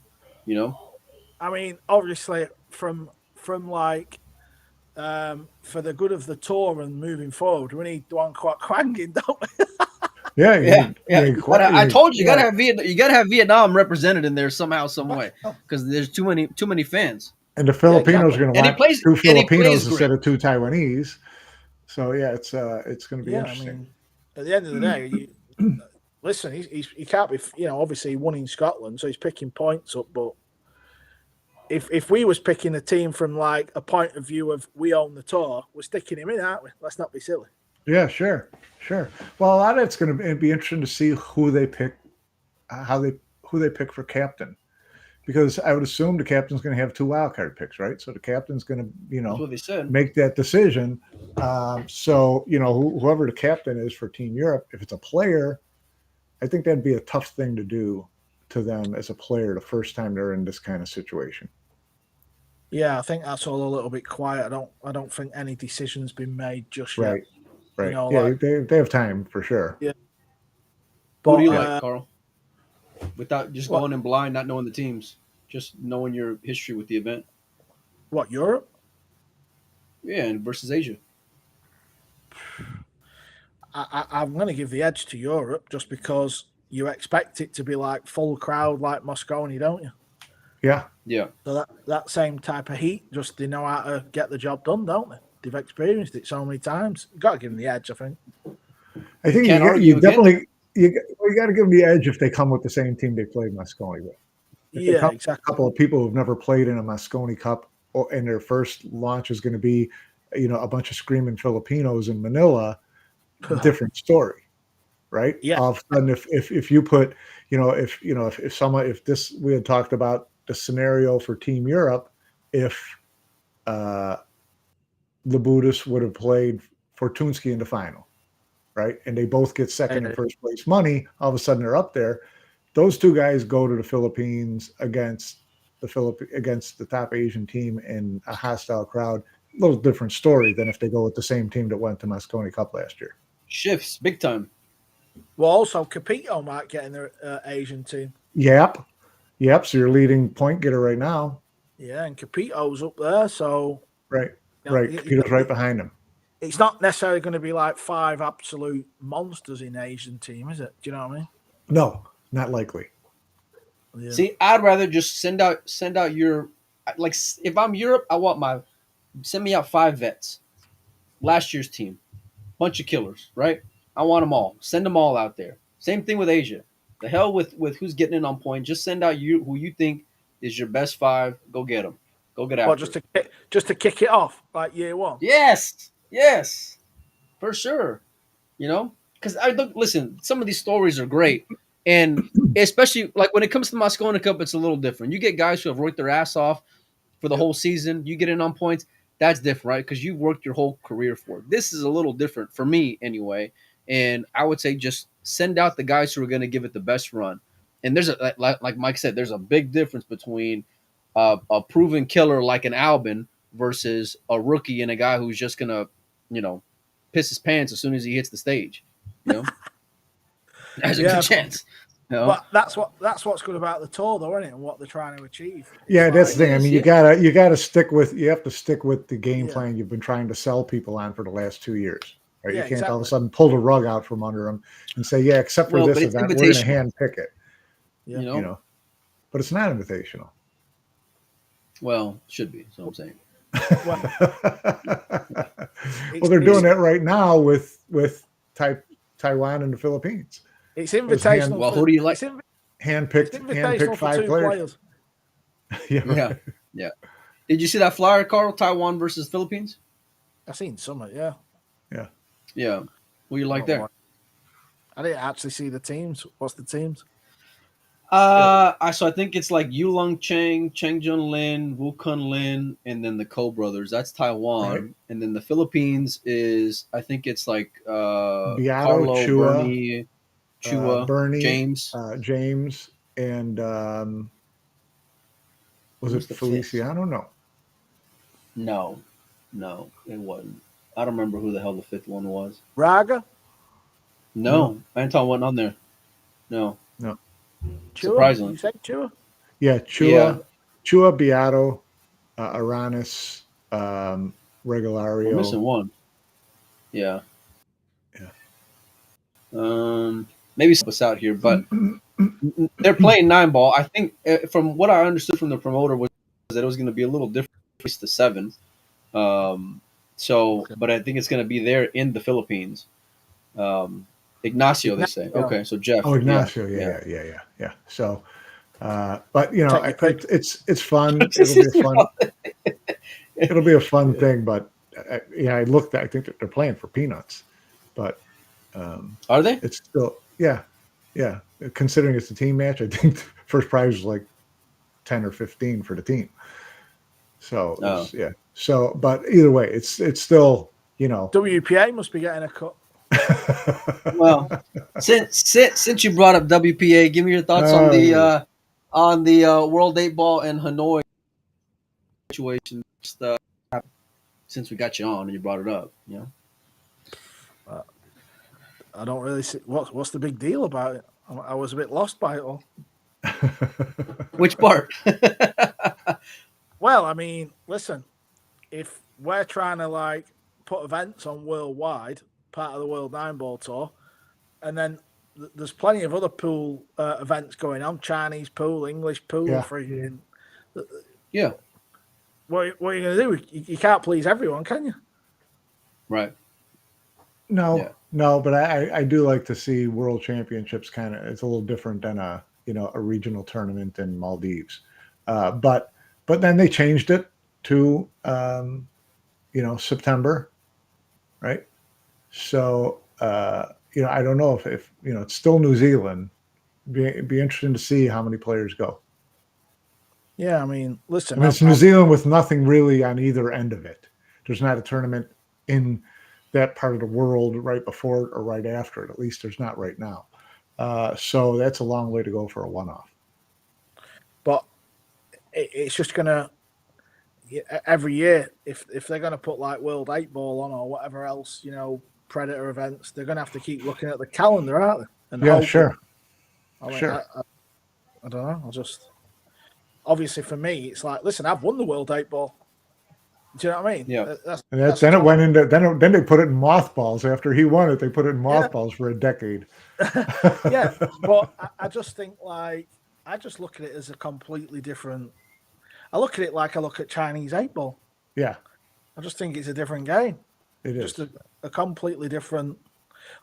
I mean, obviously, from like, for the good of the tour and moving forward, we need Duan Quoc Quang in, don't we? Yeah. I told you, you gotta have Vietnam represented in there somehow, some way, because there's too many fans. And the Filipinos are going to want 2 Filipinos instead of 2 Taiwanese. So it's going to be interesting. I mean, at the end of the day, listen, he can't be. Obviously he won in Scotland, so he's picking points up. But if we was picking a team from like a point of view of we own the tour, we're sticking him in, aren't we? Let's not be silly. Yeah, sure. Well, a lot of it's going to be interesting to see who they pick, who they pick for captain, because I would assume the captain's going to have 2 wildcard picks, right? So the captain's going to, that's what they said, make that decision. So whoever the captain is for Team Europe, if it's a player, I think that'd be a tough thing to do to them as a player the first time they're in this kind of situation. Yeah, I think that's all a little bit quiet. I don't think any decision's been made just yet. Right. They have time for sure. Yeah. But, who do you like, Carl? Without just going in blind, not knowing the teams, just knowing your history with the event. What, Europe? Yeah, and versus Asia. I'm going to give the edge to Europe just because you expect it to be like full crowd like Moscone, don't you? Yeah. Yeah. So that same type of heat, just they know how to get the job done, don't they? They've experienced it so many times. You've got to give them the edge, I think. I think you definitely you got to give them the edge if they come with the same team they played Moscone with. Yeah, exactly. A couple of people who've never played in a Moscone Cup, and their first launch is going to be, a bunch of screaming Filipinos in Manila. Different story, right? Yeah. All of a sudden, if you put, if this, we had talked about the scenario for Team Europe, if the Buddhists would have played Fortunski in the final, right? And they both get second and first place money. All of a sudden, they're up there. Those two guys go to the Philippines against the top Asian team in a hostile crowd. A little different story than if they go with the same team that went to Moscone Cup last year. Shifts big time. Well, also Capito might get in their Asian team. Yep. So you're leading point getter right now. Yeah, and Capito's up there, so right. Capito's right behind him. It's not necessarily going to be like 5 absolute monsters in Asian team, is it? Do you know what I mean? No, not likely. Yeah. See, I'd rather just send out your, like, if I'm Europe, I want send me out 5 vets. Last year's team. Bunch of killers, right? I want them all. Send them all out there. Same thing with Asia. The hell with who's getting in on point. Just send out who you think is your best 5. Go get them. Go get out. Just to kick it off like year one. Yes, for sure. Because listen, some of these stories are great, and especially like when it comes to Moscone Cup, it's a little different. You get guys who have worked their ass off for the whole season. You get in on points. That's different, right? Because you've worked your whole career for it. This is a little different for me anyway. And I would say just send out the guys who are going to give it the best run. And there's like Mike said, there's a big difference between a proven killer like an Albin versus a rookie and a guy who's just going to, piss his pants as soon as he hits the stage. There's a good chance. But that's what's good about the tour, though, isn't it? And what they're trying to achieve. Yeah, that's the thing. I mean, you gotta stick with the game plan you've been trying to sell people on for the last 2 years. Right? You can't all of a sudden pull the rug out from under them and say, "Yeah, except for this event, we're going to hand pick it." Yeah. But it's not invitational. Well, it should be. That's what I'm saying. Well, they're doing that right now with Taiwan and the Philippines. It's invitational. Well, who do you like? Handpicked 5 players. Yeah. Did you see that flyer, Carl? Taiwan versus Philippines? I've seen some. Yeah. Who you like there? I didn't actually see the teams. What's the teams? I think it's like Yulong Cheng, Cheng Jun Lin, Wu Kun Lin, and then the Ko brothers. That's Taiwan. Right. And then the Philippines is, I think it's like Beato, Carlo, Chua, Bernie, James, and was it Feliciano? No, it wasn't. I don't remember who the hell the 5th one was. Raga? No. Anton wasn't on there. No. Chua? Surprisingly. You said Chua? Yeah, Chua, Beato, Aranis, Regulario. We're missing one. Yeah. Maybe us out here, but they're playing 9-ball. I think from what I understood from the promoter was that it was going to be a little different to 7. But I think it's going to be there in the Philippines. Ignacio, they say. Okay, so Jeff. Oh, Ignacio. Yeah. So, but it's fun. It'll be a fun thing. But I think that they're playing for peanuts. But are they? It's still yeah. Considering it's a team match, I think the first prize was like 10 or 15 for the team. So So, but either way, it's still WPA must be getting a cut. Well, since you brought up WPA, give me your thoughts on the World 8-ball and Hanoi situation. Since we got you on and you brought it up, I don't really see what's the big deal about it. I was a bit lost by it all. Which part? Well, I mean, listen, if we're trying to like put events on worldwide, part of the World Nine Ball Tour, and then there's plenty of other pool events going on, Chinese pool, English pool, freaking. Yeah. What are you going to do? You can't please everyone, can you? Right. No, but I do like to see World Championships kind of. It's a little different than a regional tournament in Maldives, but then they changed it to September, right? So I don't know if it's still New Zealand. Be interesting to see how many players go. Yeah, I mean, listen. It's New Zealand with nothing really on either end of it. There's not a tournament in that part of the world right before it or right after it. At least there's not right now. So that's a long way to go for a one-off. But it's just going to, every year, if they're going to put like World 8 Ball on or whatever else, Predator events, they're going to have to keep looking at the calendar, aren't they? And yeah, sure. I mean, sure. I don't know. Obviously for me, it's like, listen, I've won the World 8 Ball. Do you know what I mean? Yeah. Then it went into then they put it in mothballs. After he won it, they put it in mothballs for a decade. Yeah, but I just think I just look at it as a completely different. I look at it like I look at Chinese 8 Ball. Yeah. I just think it's a different game. It is. Just a completely different.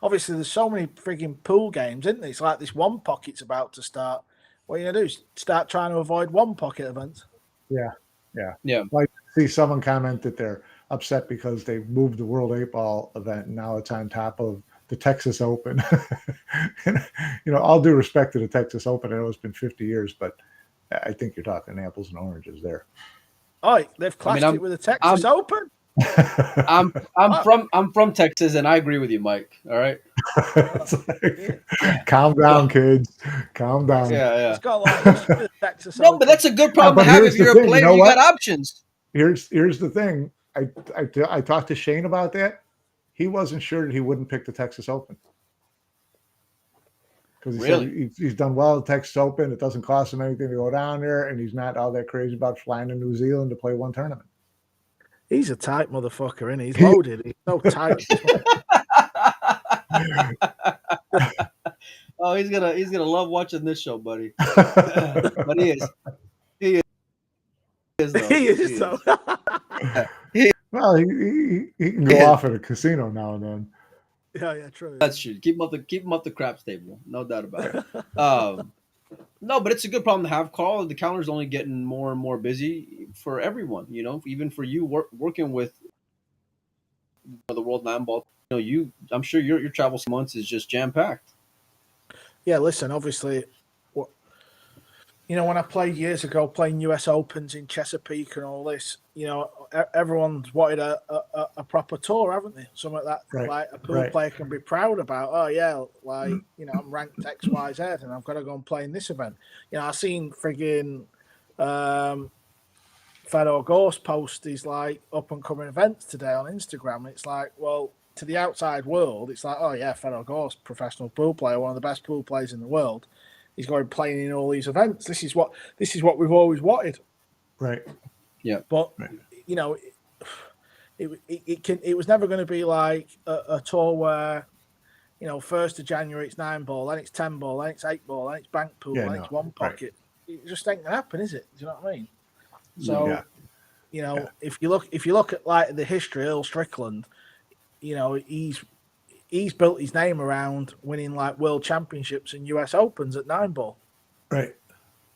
Obviously, there's so many freaking pool games, isn't there? It's like this one pocket's about to start. What are you going to do? Start trying to avoid one pocket events? Yeah. Yeah. Like, see someone comment that they're upset because they moved the World 8 Ball event and now it's on top of the Texas Open. And, all due respect to the Texas Open, I know it's been 50 years, but I think you're talking apples and oranges there. Oh, they've classed it with the Texas Open. I'm from Texas, and I agree with you, Mike. All right. Calm down, kids. Calm down. Yeah. It's got like Texas Open. But that's a good problem to have if you're a player. You got options. Here's the thing. I talked to Shane about that. He wasn't sure that he wouldn't pick the Texas Open because he said he's done well at the Texas Open. It doesn't cost him anything to go down there, and he's not all that crazy about flying to New Zealand to play one tournament. He's a tight motherfucker, isn't he? He's loaded. He's so tight. Oh, he's gonna love watching this show, buddy. But he is. He is though. Well, he can go off at a casino now and then. Yeah, true. That's true. Keep him up the craps table, no doubt about it. No, but it's a good problem to have, Carl. The calendar's only getting more and more busy for everyone. Even for you working with the World Nine Ball. I'm sure your travel months is just jam packed. Yeah, listen. Obviously, when I played years ago, playing US Opens in Chesapeake and all this, everyone's wanted a proper tour, haven't they? Something like that, like a pool player can be proud about. Oh yeah, I'm ranked XYZ and I've got to go and play in this event. I seen friggin' Fedor Ghost post these like up and coming events today on Instagram. It's like, well, to the outside world, it's like, oh yeah, Fedor Ghost, professional pool player, one of the best pool players in the world. He's going playing in all these events. This is what we've always wanted. Right. Yeah. But it was never going to be like a tour where, 1st of January it's 9 ball, then it's 10 ball, then it's 8 ball, then it's bank pool, then it's one pocket. Right. It just ain't gonna happen, is it? Do you know what I mean? So, if you look at like the history, Earl Strickland, he's built his name around winning like world championships and US Opens at 9 ball. Right.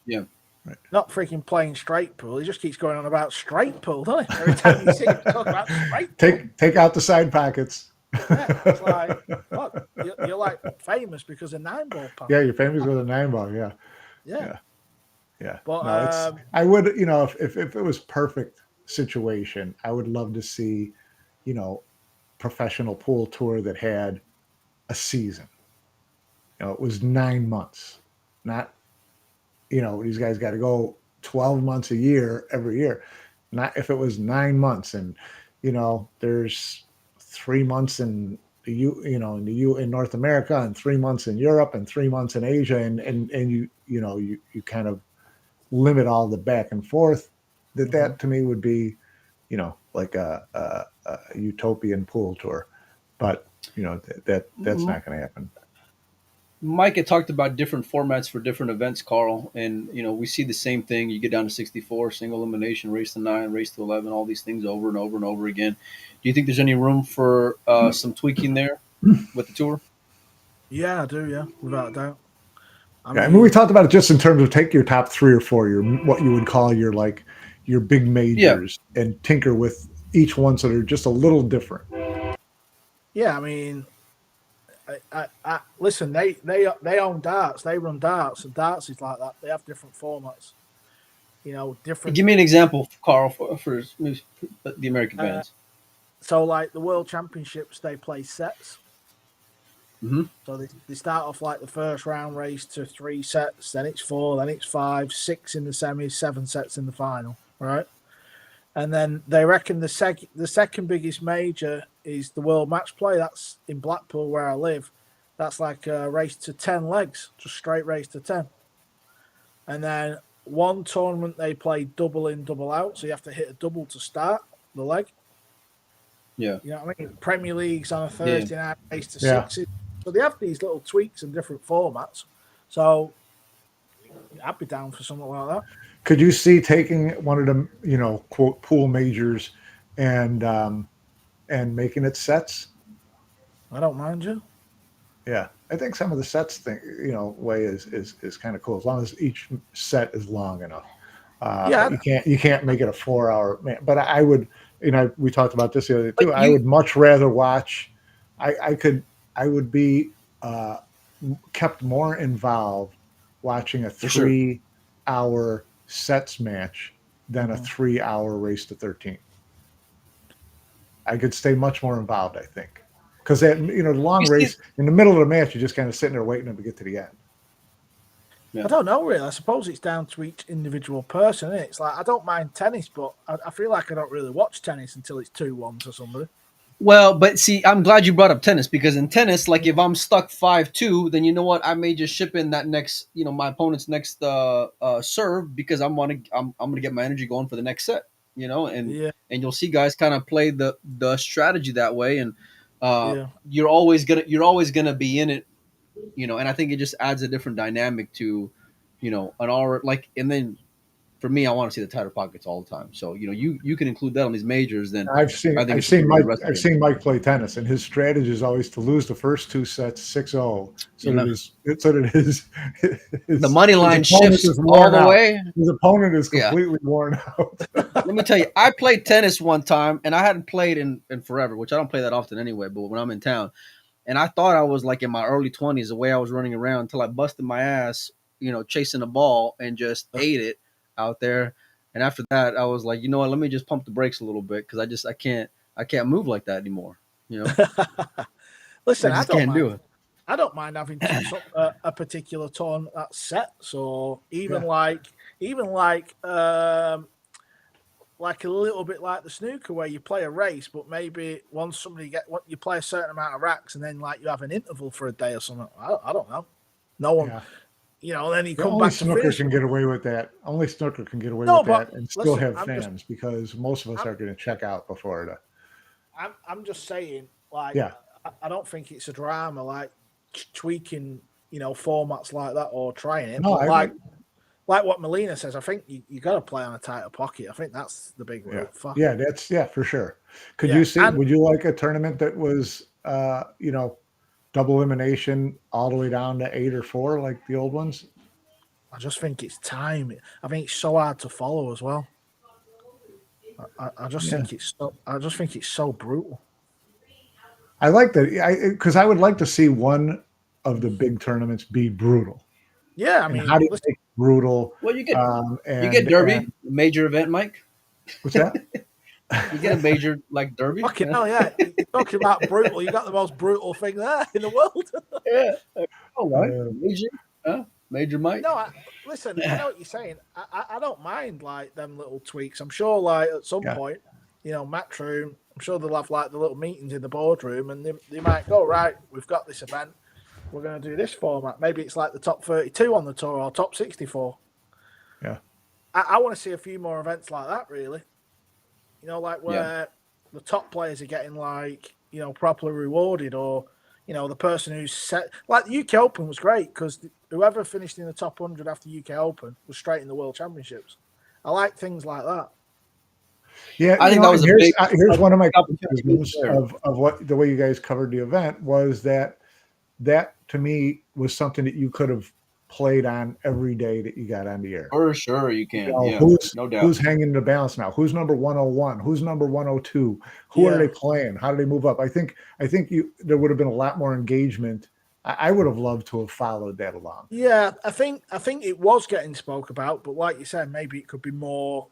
Yeah. Right. Not freaking playing straight pool. He just keeps going on about straight pool, doesn't he? Every time you see him talk about straight pool. Take out the side pockets. Yeah, it's like, look, you're like famous because of 9 ball. Pal. Yeah, you're famous with a 9 ball. Yeah. But I would, if it was perfect situation, I would love to see, professional pool tour that had a season. It was 9 months, not, these guys got to go 12 months a year every year. Not if it was 9 months and, there's 3 months in in North America, and 3 months in Europe, and 3 months in Asia, and you kind of limit all the back and forth. That to me would be, like a utopian pool tour, but that's not going to happen. Mike had talked about different formats for different events, Carl, and we see the same thing. You get down to 64, single elimination, race to 9, race to 11, all these things over and over and over again. Do you think there's any room for some tweaking there with the tour? Yeah, I do. Yeah, without a doubt. I mean, we talked about it just in terms of take your top 3 or 4, what you would call your big majors, and tinker with each one so they're just a little different. Yeah, I mean, I listen. They own darts. They run darts, and darts is like that. They have different formats. Different. Give me an example, Carl, for the American fans. So, like the World Championships, they play sets. Mm-hmm. So they start off like the first round race to 3 sets, then it's 4, then it's 5, 6 in the semis, 7 sets in the final, right? And then they reckon the second biggest major is the World Match Play. That's in Blackpool where I live. That's like a race to 10 legs, just straight race to 10. And then one tournament they play double in, double out, so you have to hit a double to start the leg. Yeah, you know what I mean. Premier League's on a Thursday night race to 6. So they have these little tweaks and different formats. So I'd be down for something like that. Could you see taking one of them, quote, pool majors and making it sets? I don't mind you. Yeah. I think some of the sets thing, way is kind of cool, as long as each set is long enough. You can't make it a 4-hour man. But I would, we talked about this the other day too. I would much rather watch. I would be kept more involved watching a 3-hour sets match than a 3-hour race to 13. I could stay much more involved, I think, because that the long race in the middle of the match, you're just kind of sitting there waiting to get to the end. Yeah. I don't know, really. I suppose it's down to each individual person, isn't it? It's like I don't mind tennis, but I feel like I don't really watch tennis until it's 2-1 to somebody. Well, but see, I'm glad you brought up tennis, because in tennis, like if I'm stuck 5-2, then you know what? I may just ship in that next, my opponent's next serve, because I'm gonna get my energy going for the next set, and you'll see guys kind of play the strategy that way, and you're always gonna be in it, and I think it just adds a different dynamic to, an hour, and then. For me, I want to see the tighter pockets all the time. So you can include that on these majors. Then I've seen Mike play tennis, and his strategy is always to lose the first 2 sets 6-0, so that his the money line shifts all the way. His opponent is completely worn out. Let me tell you, I played tennis one time, and I hadn't played in forever, which I don't play that often anyway. But when I'm in town, and I thought I was like in my early 20s, the way I was running around until I busted my ass, chasing a ball and just ate it out there. And after that, I was like, you know what, let me just pump the brakes a little bit, because I can't move like that anymore. Listen, I can't do it. I don't mind having a particular tournament that's set. So even like a little bit like the snooker, where you play a race, but maybe once you play a certain amount of racks, and then like you have an interval for a day or something. I don't know. No one. Yeah. Then you come back to snooker can get away with that. Only snooker can get away with that and still have fans, because most of us are going to check out before it. I'm just saying, like, I don't think it's a drama, like tweaking, formats like that or trying it. No, like what Melina says, I think you got to play on a tighter pocket. I think that's the big rule. That's for sure. Could you see? Would you like a tournament that was, double elimination all the way down to 8 or 4 like the old ones? I just think it's time. I think it's so hard to follow as well. I just think it's so brutal. I like that, because I would like to see one of the big tournaments be brutal. Yeah, I mean, how do you make it brutal? Well, you get Derby, major event, Mike. What's that? You get a major like Derby. Fucking hell, yeah. You're talking about brutal. You got the most brutal thing there in the world. All right. Major Mike. No, listen, I know what you're saying. I don't mind like them little tweaks. I'm sure like at some point, Matchroom I'm sure they'll have like the little meetings in the boardroom, and they might go, right, we've got this event, we're going to do this format. Maybe it's like the top 32 on the tour or top 64. Yeah. I want to see a few more events like that, really. You know, like where the top players are getting like, you know, properly rewarded, or, you know, the person who's set, like the UK Open was great because whoever finished in the top 100 after UK Open was straight in the World Championships. I like things like that. Yeah, I think that was here's one of my criticisms of what the way you guys covered the event was that to me was something that you could have played on every day that you got on the air. For sure, you can. No doubt. Who's hanging the balance now? Who's number 101? Who's number 102? Who are they playing? How do they move up? I think there would have been a lot more engagement. I would have loved to have followed that along. Yeah, I think it was getting spoke about, but like you said, maybe it could be more,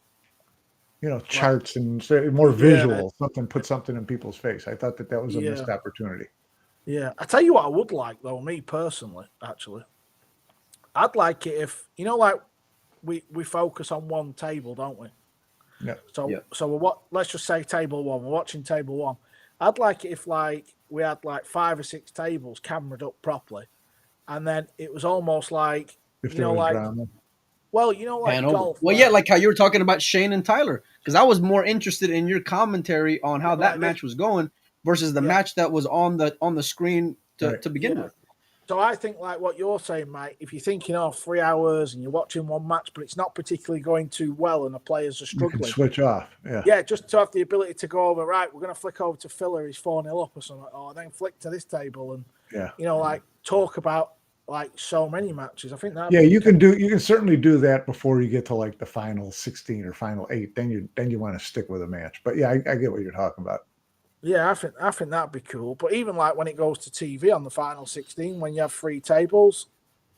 you know, charts and more visual. Put something in people's face. I thought that was a missed opportunity. Yeah, I tell you what, I would like though, me personally, actually, I'd like it if, you know, like we focus on one table, don't we? Yeah. So let's just say table one. We're watching table one. I'd like it if like we had like 5 or 6 tables cameraed up properly, and then it was almost like, if you know, like drama. Well, you know, like golf. Well, yeah, like how you were talking about Shane and Tyler, because I was more interested in your commentary on how that match was going versus the match that was on the screen to begin with. So I think like what you're saying, mate, if you're thinking, 3 hours and you're watching one match, but it's not particularly going too well and the players are struggling. You can switch off. Yeah. Yeah, just to have the ability to go over, right, we're going to flick over to Filler, he's 4-0 up or something, or then flick to this table and, you know, like talk about like so many matches. I think that. Yeah, you can certainly do that before you get to like the final 16 or final 8. Then you want to stick with a match. But yeah, I get what you're talking about. Yeah, I think that'd be cool. But even like when it goes to TV on the final 16, when you have 3 tables,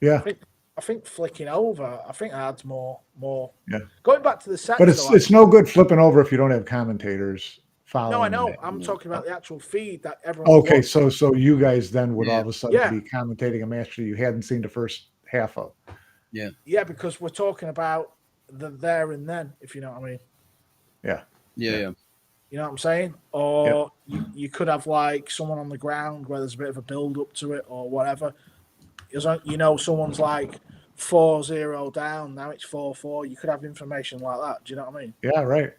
I think flicking over, I think adds more. Yeah. Going back to the set, but it's no good flipping over if you don't have commentators following. No, I know. That. I'm talking about the actual feed that everyone. Okay, so you guys then would all of a sudden be commentating a match that you hadn't seen the first half of. Yeah. Yeah, because we're talking about the there and then, if you know what I mean. Yeah. Yeah. You know what I'm saying? Or you could have like someone on the ground where there's a bit of a build up to it or whatever. You know, someone's like 4-0 down, now it's 4-4. You could have information like that. Do you know what I mean? Yeah, right.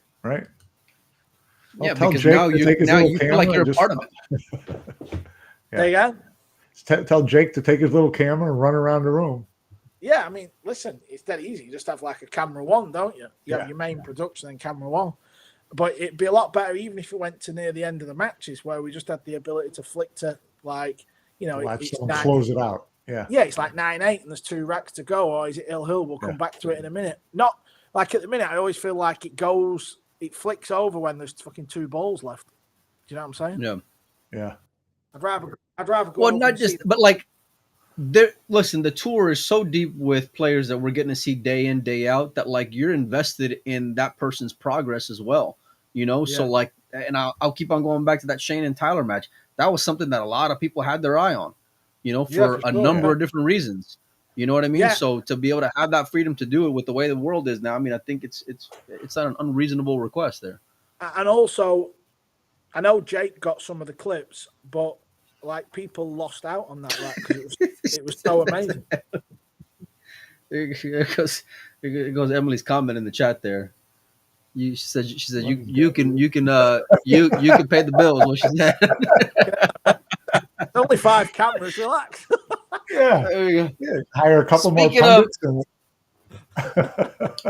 Yeah, because now you feel like you're a part of it. There you go. Tell Jake to take his little camera and run around the room. Yeah, I mean, listen, it's dead easy. You just have like a camera one, don't you? You have your main production and camera one. But it'd be a lot better even if it went to near the end of the matches where we just had the ability to flick to like, you know, it's close it out. Yeah. Yeah, it's like 9-8 and there's 2 racks to go, or is it Hill Hill? We'll come back to it in a minute. Not like at the minute, I always feel like it flicks over when there's fucking 2 balls left. Do you know what I'm saying? Yeah. I'd rather go. Well, not just, but like, listen, the tour is so deep with players that we're getting to see day in, day out that like you're invested in that person's progress as well, you know? So like, and I'll keep on going back to that Shane and Tyler match. That was something that a lot of people had their eye on, you know, for a number of different reasons. You know what I mean? Yeah. So to be able to have that freedom to do it with the way the world is now, I mean, I think it's not an unreasonable request there. And also, I know Jake got some of the clips, but like people lost out on that because it was so amazing. It goes Emily's comment in the chat there. She said you can pay the bills. What she said. Only 5 cameras. Relax. There you go. Yeah. Hire a couple more pundits.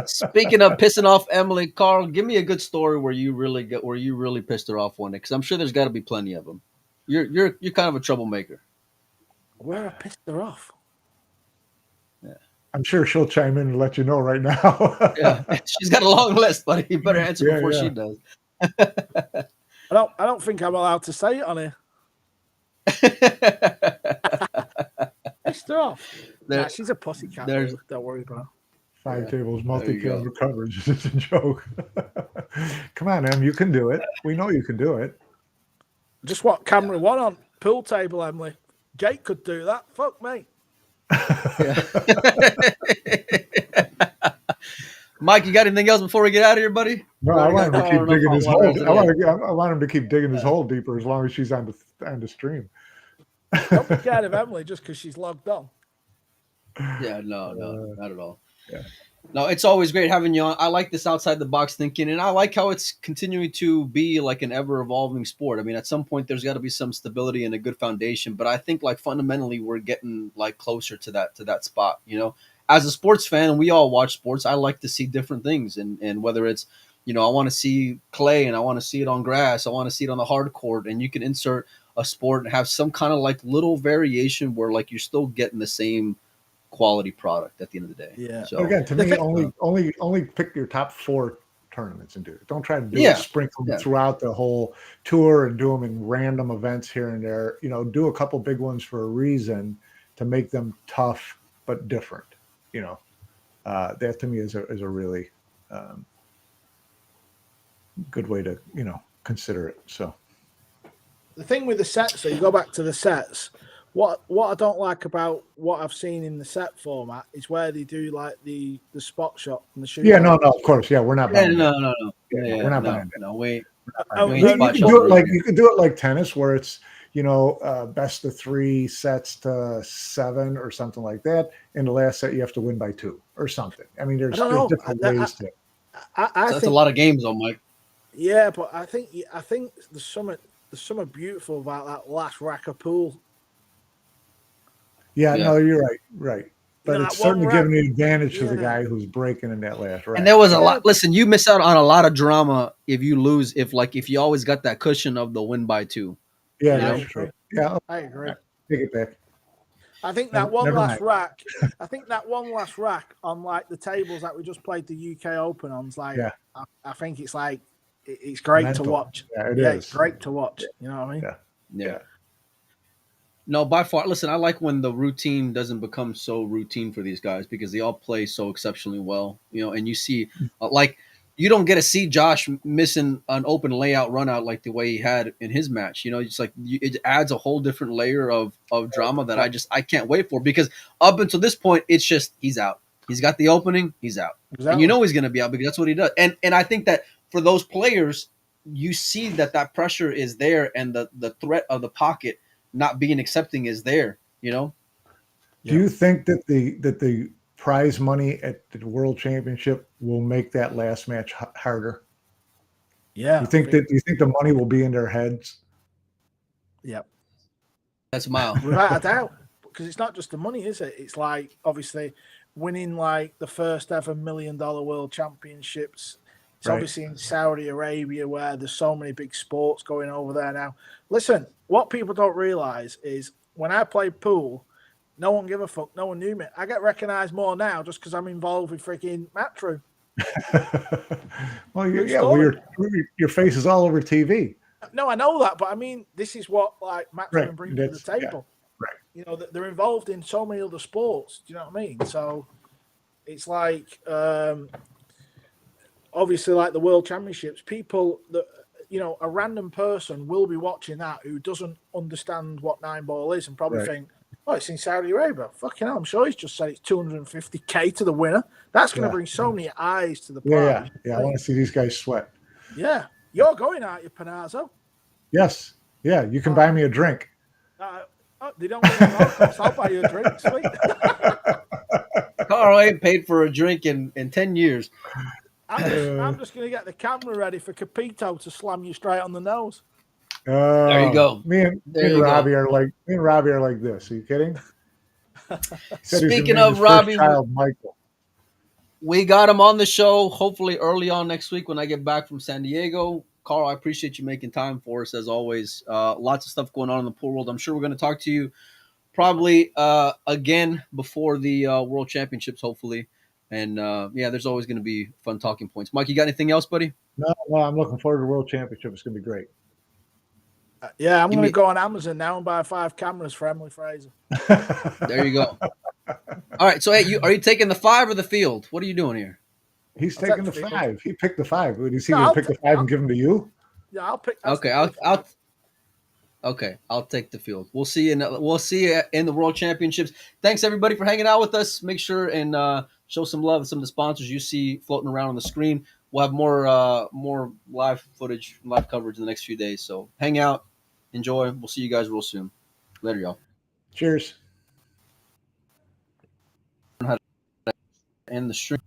Speaking of pissing off Emily, Carl, give me a good story where you really pissed her off one day, because I'm sure there's got to be plenty of them. You're kind of a troublemaker. Where I pissed her off? Yeah, I'm sure she'll chime in and let you know right now. Yeah, she's got a long list, buddy. You better answer before she does. I don't think I'm allowed to say it on here. Pissed her off. Nah, she's a pussycat. Don't worry about it. 5 tables, multi-camera coverage. It's a joke. Come on, Em, you can do it. We know you can do it. Just what camera one on pool table, Emily. Jake could do that. Fuck me. Mike, you got anything else before we get out of here, buddy? No, I want him to keep digging his hole. I want him to keep digging his hole deeper as long as she's on the stream. Don't be scared of Emily just because she's logged on. Yeah, no, not at all. Yeah. No, it's always great having you on. I like this outside the box thinking, and I like how it's continuing to be like an ever evolving sport. I mean, at some point there's got to be some stability and a good foundation, but I think like fundamentally we're getting like closer to that spot. You know, as a sports fan, we all watch sports. I like to see different things, and whether it's, you know, I want to see clay and I want to see it on grass, I want to see it on the hard court, and you can insert a sport and have some kind of like little variation where like you're still getting the same quality product at the end of the day. Yeah. So again, to me, only pick your top 4 tournaments and do it. Don't try to do it, sprinkle them throughout the whole tour and do them in random events here and there. You know, do a couple big ones for a reason to make them tough but different. You know, that to me is a really good way to, you know, consider it. So the thing with the sets, so you go back to the sets. What I don't like about what I've seen in the set format is where they do like the spot shot and the shoot. Yeah, no, of course, we're not. Yeah, buying no. Yeah, we're not buying it. No, wait. You can do it like tennis, where it's, you know, best of 3 sets to 7 or something like that. In the last set, you have to win by 2 or something. I mean, there's different ways to. I think a lot of games, though, Mike. Yeah, but I think there's something beautiful about that last rack of pool. Yeah, no, you're right. But it's certainly giving the advantage to the guy who's breaking in that last rack. And there was a lot. Listen, you miss out on a lot of drama if you lose. If you always got that cushion of the win by 2. Yeah, that's true. Yeah, I agree. Take it back. I think that one last rack. I think that one last rack on like the tables that we just played the UK Open on is like. Yeah. I think it's like it's great to watch. Yeah, it is. It's great to watch. You know what I mean? Yeah. No, by far. Listen, I like when the routine doesn't become so routine for these guys because they all play so exceptionally well. You know, and you see, like, you don't get to see Josh missing an open layout run out like the way he had in his match. You know, it's like it adds a whole different layer of drama that I can't wait for, because up until this point, it's just he's out. He's got the opening, he's out. Exactly. And you know he's going to be out because that's what he does. And I think that for those players, you see that pressure is there and the threat of the pocket not being accepting is there, you know? Do you think that the prize money at the World Championship will make that last match harder? Yeah. You think the money will be in their heads? Yep. That's mild. Without a doubt. Because it's not just the money, is it? It's like obviously winning like the first ever $1 million World Championships. It's obviously in Saudi Arabia where there's so many big sports going over there now. Listen, what people don't realize is when I played pool, no one gave a fuck. No one knew me. I get recognized more now just because I'm involved with freaking Matchroom. Well, your face is all over TV. No, I know that, but I mean, this is what like Matchroom brings to the table. Yeah. Right. You know, they're involved in so many other sports. Do you know what I mean? So it's like, obviously, like the World Championships, people that, you know, a random person will be watching that who doesn't understand what 9-ball is and probably think, oh, it's in Saudi Arabia. Fucking hell, I'm sure he's just said it's $250K to the winner. That's going to bring so many eyes to the prize. Yeah. I want to see these guys sweat. Yeah. You're going out, you Panazzo. Yes. Yeah, you can buy me a drink. They don't want to I'll buy you a drink. Sweet. Carl ain't paid for a drink in 10 years. I'm just going to get the camera ready for Capito to slam you straight on the nose. There you go. Me and Robbie are like this. Are you kidding? Speaking of Robbie, child, Michael, we got him on the show. Hopefully, early on next week when I get back from San Diego. Carl, I appreciate you making time for us as always. Lots of stuff going on in the pool world. I'm sure we're going to talk to you probably again before the World Championships, hopefully. And there's always going to be fun talking points. Mike, you got anything else, buddy? No, I'm looking forward to the World Championship. It's going to be great. I'm going to go on Amazon now and buy 5 cameras for Emily Fraser. There you go. All right. So, hey, are you taking the 5 or the field? What are you doing here? He's taking the 5. He picked the 5. Is he going to pick the 5 and give them to you? Yeah, I'll pick. Okay, I'll take the field. We'll see you in the World Championships. Thanks everybody for hanging out with us. Make sure and show some love to some of the sponsors you see floating around on the screen. We'll have more live footage, live coverage in the next few days. So hang out, enjoy. We'll see you guys real soon. Later, y'all. Cheers. End the stream.